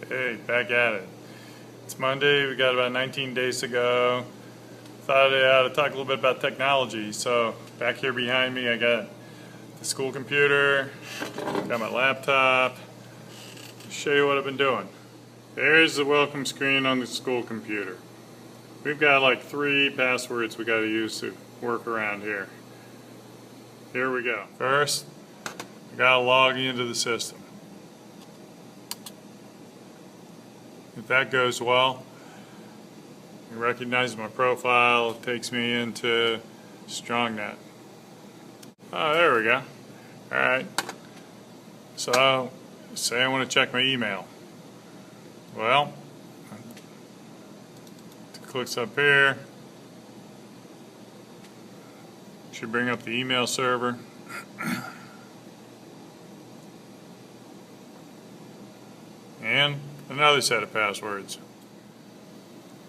Hey, back at it. It's Monday, we got about 19 days to go. Thought I ought to talk a little bit about technology. So, back here behind me, I got the school computer, got my laptop. I'll show you what I've been doing. There's the welcome screen on the school computer. We've got like 3 passwords we got to use to work around here. Here we go. First, I got to log into the system. If that goes well, it recognizes my profile, it takes me into StrongNet. Oh, there we go. Alright. So, say I want to check my email. Well, it clicks up here. Should bring up the email server. And another set of passwords.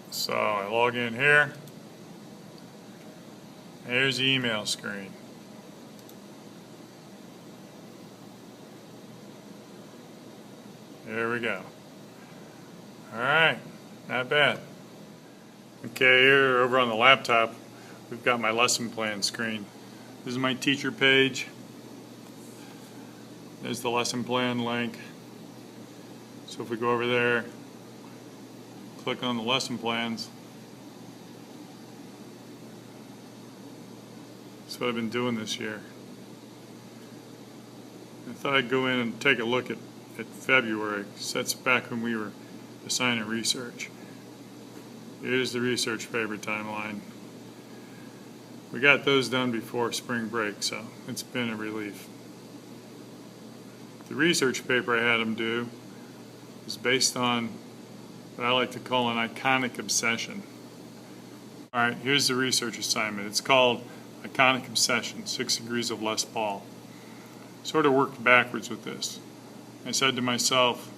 So I log in here. Here's the email screen. There we go. Alright, not bad. Okay, here over on the laptop, we've got my lesson plan screen. This is my teacher page. There's the lesson plan link. So if we go over there, click on the lesson plans. That's what I've been doing this year. I thought I'd go in and take a look at February, because that's back when we were assigning research. Here's the research paper timeline. We got those done before spring break, so it's been a relief. The research paper I had them do is based on what I like to call an iconic obsession. Alright, here's the research assignment. It's called Iconic Obsession, 6 Degrees of Les Paul. Sort of worked backwards with this. I said to myself,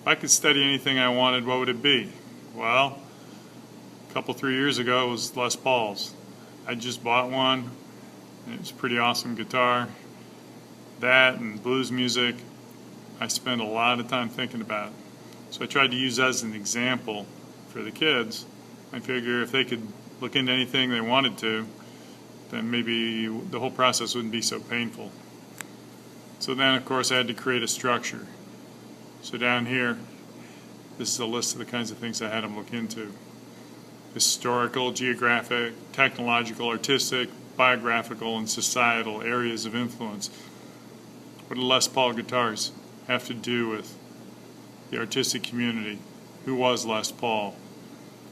if I could study anything I wanted, what would it be? Well, a couple, 3 years ago it was Les Paul's. I just bought one, and it was a pretty awesome guitar. That and blues music, I spend a lot of time thinking about. So I tried to use that as an example for the kids. I figure if they could look into anything they wanted to, then maybe the whole process wouldn't be so painful. So then, of course, I had to create a structure. So down here, this is a list of the kinds of things I had them look into. Historical, geographic, technological, artistic, biographical, and societal areas of influence. What do Les Paul guitars have to do with the artistic community? Who was Les Paul?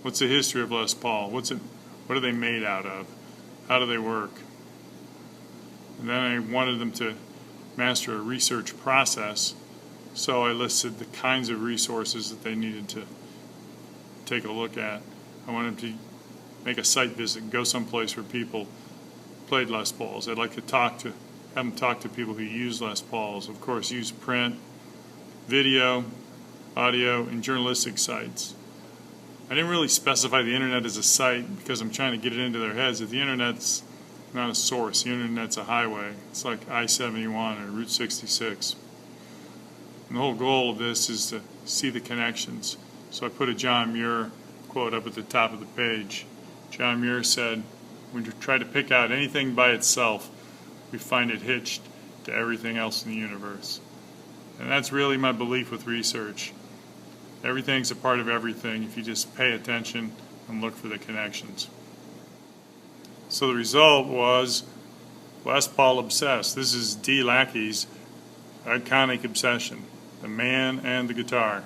What's the history of Les Paul? What are they made out of? How do they work? And then I wanted them to master a research process, so I listed the kinds of resources that they needed to take a look at. I wanted them to make a site visit, go someplace where people played Les Pauls. I'd like to have them talk to people who use Les Pauls. Of course, use print, video, audio, and journalistic sites. I didn't really specify the internet as a site because I'm trying to get it into their heads that the internet's not a source, the internet's a highway. It's like I-71 or Route 66. And the whole goal of this is to see the connections. So I put a John Muir quote up at the top of the page. John Muir said, when you try to pick out anything by itself, we find it hitched to everything else in the universe. And that's really my belief with research. Everything's a part of everything if you just pay attention and look for the connections. So the result was Les Paul Obsessed. This is D. Lackey's Iconic Obsession, the man and the guitar.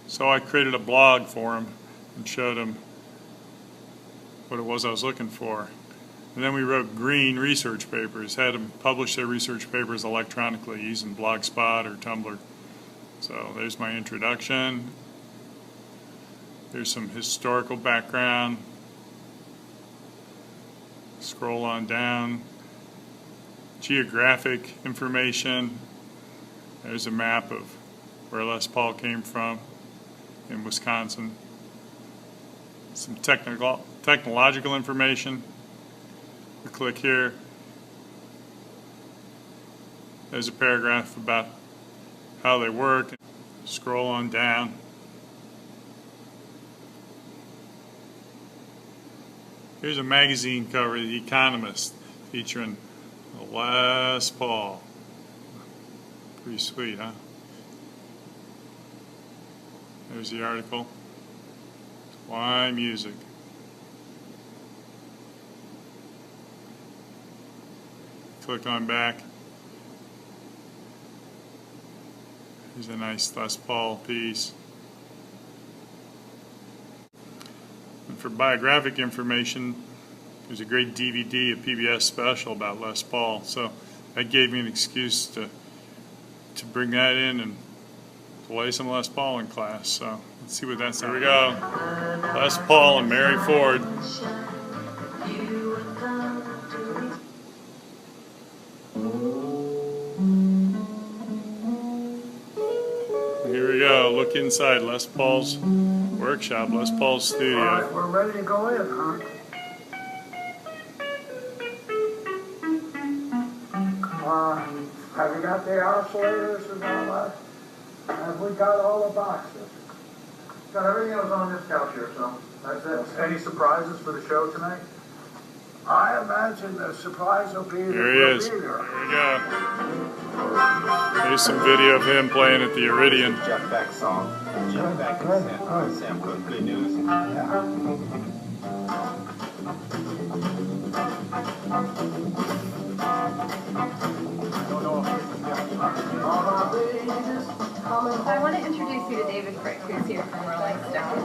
So I created a blog for him and showed him what it was I was looking for. And then we wrote green research papers, had them publish their research papers electronically using Blogspot or Tumblr. So there's my introduction. There's some historical background. Scroll on down. Geographic information. There's a map of where Les Paul came from in Wisconsin. Some technological information. We click here. There's a paragraph about how they work. Scroll on down. Here's a magazine cover, The Economist, featuring Les Paul. Pretty sweet, huh? There's the article. Why music? Click on back. Here's a nice Les Paul piece. And for biographic information, there's a great DVD, a PBS special about Les Paul. So that gave me an excuse to bring that in and play some Les Paul in class. So let's see what that's. Here we go. Les Paul and Mary Ford. Here we go. Look inside Les Paul's workshop, Les Paul's studio. All right, we're ready to go in, huh? Have you got the oscillators and all that? Have we got all the boxes? Got everything that was on this couch here, so that's it. Any surprises for the show tonight? I imagine the surprise will be that Here he we'll is. be Here there. we go. Here's some video of him playing at the Iridium. Jeff Beck song. Jeff Beck and Sam Cooke. Good news. I want to introduce you to David Frick, who's here from Rolling Stone.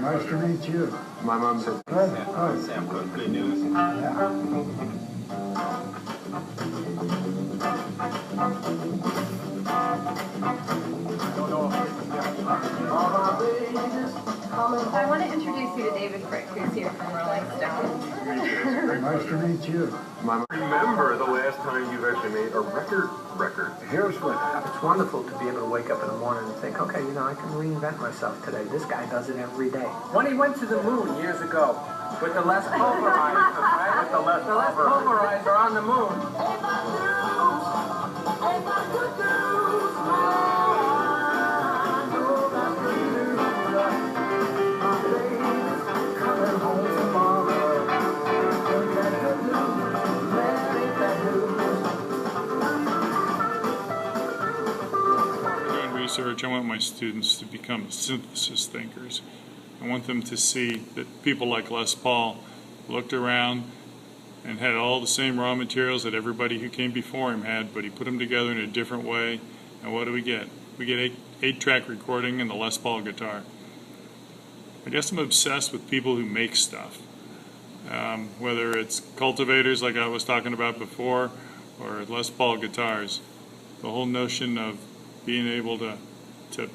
Nice to meet you. My mom says Good. Sam Cooke. Good news. I want to introduce you to David Frick, who's here from Rolling Stone. Nice to meet you. Remember the last time you actually made a record? Here's what It's wonderful to be able to wake up in the morning and think, okay, I can reinvent myself today. This guy does it every day. When he went to the moon years ago with the Les Pulverizer, right? With the Les Pulverizer on the moon. coming home tomorrow. Ain't that good news? Man, ain't that news? Doing research, I want my students to become synthesis thinkers. I want them to see that people like Les Paul looked around and had all the same raw materials that everybody who came before him had, but he put them together in a different way. And what do we get? We get 8-track recording and the Les Paul guitar. I guess I'm obsessed with people who make stuff. Whether it's cultivators like I was talking about before, or Les Paul guitars. The whole notion of being able to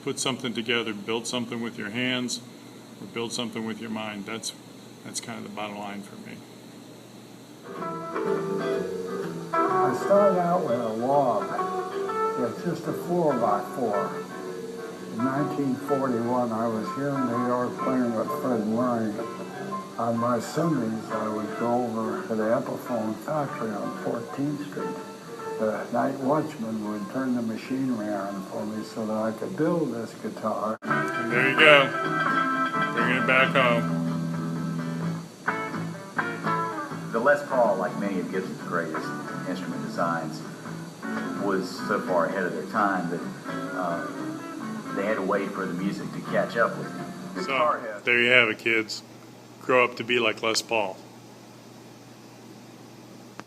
put something together, build something with your hands, or build something with your mind. That's kind of the bottom line for me. I started out with a log. It's just a 4x4. In 1941, I was here in New York playing with Fred Waring. On my Sundays, I would go over to the Epiphone factory on 14th Street. The night watchman would turn the machinery on for me so that I could build this guitar. And there you go. Bringing it back home. The Les Paul, like many of Gibson's greatest instrument designs, was so far ahead of their time that they had to wait for the music to catch up with them. So, there you have it, kids. Grow up to be like Les Paul.